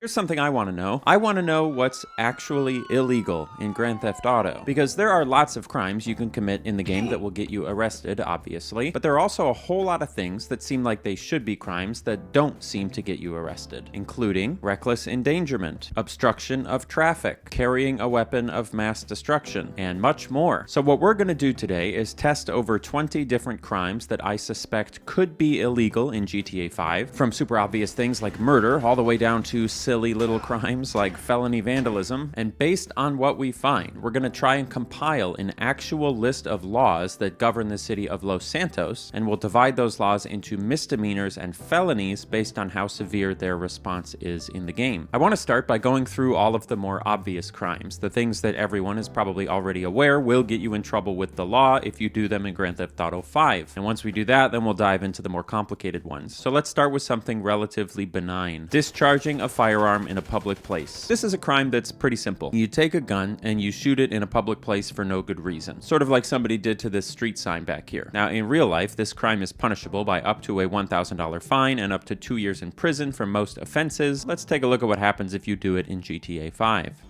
Here's something I want to know. I want to know what's actually illegal in Grand Theft Auto. Because there are lots of crimes you can commit in the game that will get you arrested, obviously. But there are also a whole lot of things that seem like they should be crimes that don't seem to get you arrested. Including reckless endangerment, obstruction of traffic, carrying a weapon of mass destruction, and much more. So what we're going to do today is test over 20 different crimes that I suspect could be illegal in GTA 5. From super obvious things like murder all the way down to silly little crimes like felony vandalism, and based on what we find, we're going to try and compile an actual list of laws that govern the city of Los Santos, and we'll divide those laws into misdemeanors and felonies based on how severe their response is in the game. I want to start by going through all of the more obvious crimes, the things that everyone is probably already aware will get you in trouble with the law if you do them in Grand Theft Auto 5. And once we do that, then we'll dive into the more complicated ones. So let's start with something relatively benign. Discharging a firearm in a public place. This is a crime that's pretty simple. You take a gun and you shoot it in a public place for no good reason. Sort of like somebody did to this street sign back here. Now, in real life, this crime is punishable by up to a $1,000 fine and up to 2 years in prison for most offenses. Let's take a look at what happens if you do it in GTA 5.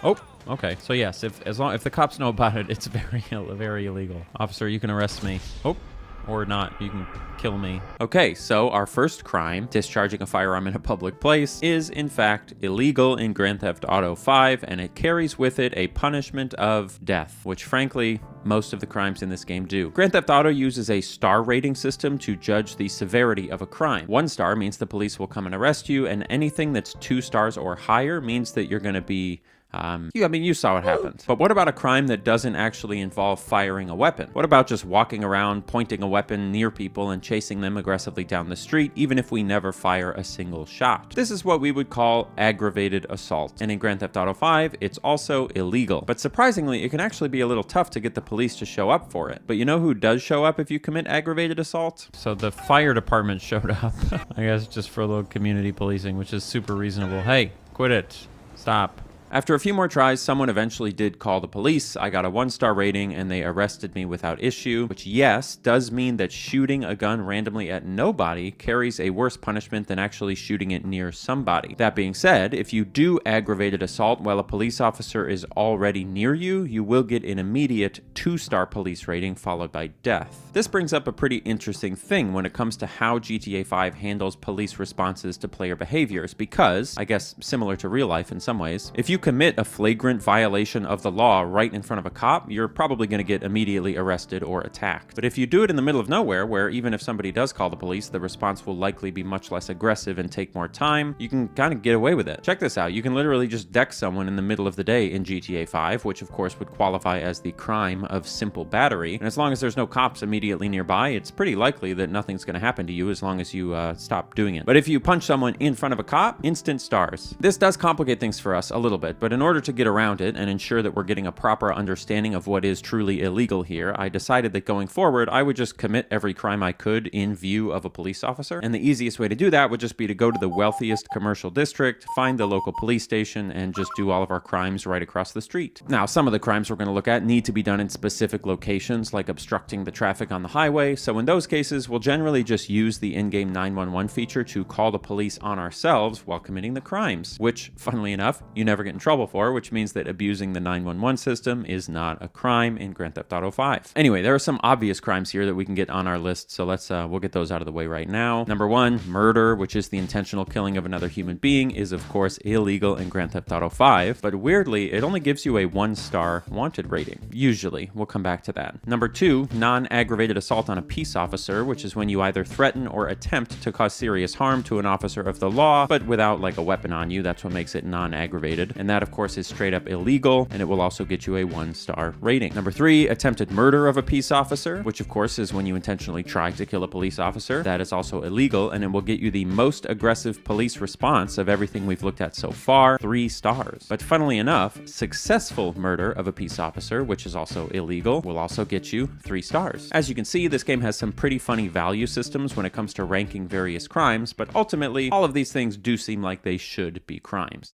Oh, okay. So yes, if the cops know about it, it's very illegal. Officer, you can arrest me. Oh. Or not, you can kill me. Okay, so our first crime, discharging a firearm in a public place, is in fact illegal in Grand Theft Auto 5, and it carries with it a punishment of death, which frankly, most of the crimes in this game do. Grand Theft Auto uses a star rating system to judge the severity of a crime. 1 star means the police will come and arrest you, and anything that's 2 stars or higher means that you're gonna be you saw what happened. But what about a crime that doesn't actually involve firing a weapon? What about just walking around, pointing a weapon near people and chasing them aggressively down the street, even if we never fire a single shot? This is what we would call aggravated assault. And in Grand Theft Auto 5, it's also illegal. But surprisingly, it can actually be a little tough to get the police to show up for it. But you know who does show up if you commit aggravated assault? So the fire department showed up. I guess just for a little community policing, which is super reasonable. Hey, quit it. Stop. After a few more tries, someone eventually did call the police. I got a 1-star rating and they arrested me without issue, which yes, does mean that shooting a gun randomly at nobody carries a worse punishment than actually shooting it near somebody. That being said, if you do aggravated assault while a police officer is already near you, you will get an immediate 2-star police rating followed by death. This brings up a pretty interesting thing when it comes to how GTA 5 handles police responses to player behaviors, because, I guess similar to real life in some ways, if you commit a flagrant violation of the law right in front of a cop, you're probably going to get immediately arrested or attacked. But if you do it in the middle of nowhere, where even if somebody does call the police, the response will likely be much less aggressive and take more time, you can kind of get away with it. Check this out. You can literally just deck someone in the middle of the day in GTA 5, which of course would qualify as the crime of simple battery. And as long as there's no cops immediately nearby, it's pretty likely that nothing's going to happen to you as long as you stop doing it. But if you punch someone in front of a cop, instant stars. This does complicate things for us a little bit, but in order to get around it and ensure that we're getting a proper understanding of what is truly illegal here, I decided that going forward, I would just commit every crime I could in view of a police officer. And the easiest way to do that would just be to go to the wealthiest commercial district, find the local police station, and just do all of our crimes right across the street. Now, some of the crimes we're going to look at need to be done in specific locations, like obstructing the traffic on the highway. So in those cases, we'll generally just use the in-game 911 feature to call the police on ourselves while committing the crimes, which, funnily enough, you never get in trouble for, which means that abusing the 911 system is not a crime in Grand Theft Auto 5. Anyway, there are some obvious crimes here that we can get on our list, so we'll get those out of the way right now. Number 1, murder, which is the intentional killing of another human being, is of course illegal in Grand Theft Auto 5, but weirdly, it only gives you a 1-star wanted rating. Usually. We'll come back to that. Number 2, non-aggravated assault on a peace officer, which is when you either threaten or attempt to cause serious harm to an officer of the law, but without like a weapon on you. That's what makes it non-aggravated. And that of course is straight up illegal, and it will also get you a 1-star rating. Number 3, attempted murder of a peace officer, which of course is when you intentionally try to kill a police officer. That is also illegal, and it will get you the most aggressive police response of everything we've looked at so far, 3 stars. But funnily enough, successful murder of a peace officer, which is also illegal, will also get you 3 stars. As you can see, this game has some pretty funny value systems when it comes to ranking various crimes, but ultimately, all of these things do seem like they should be crimes.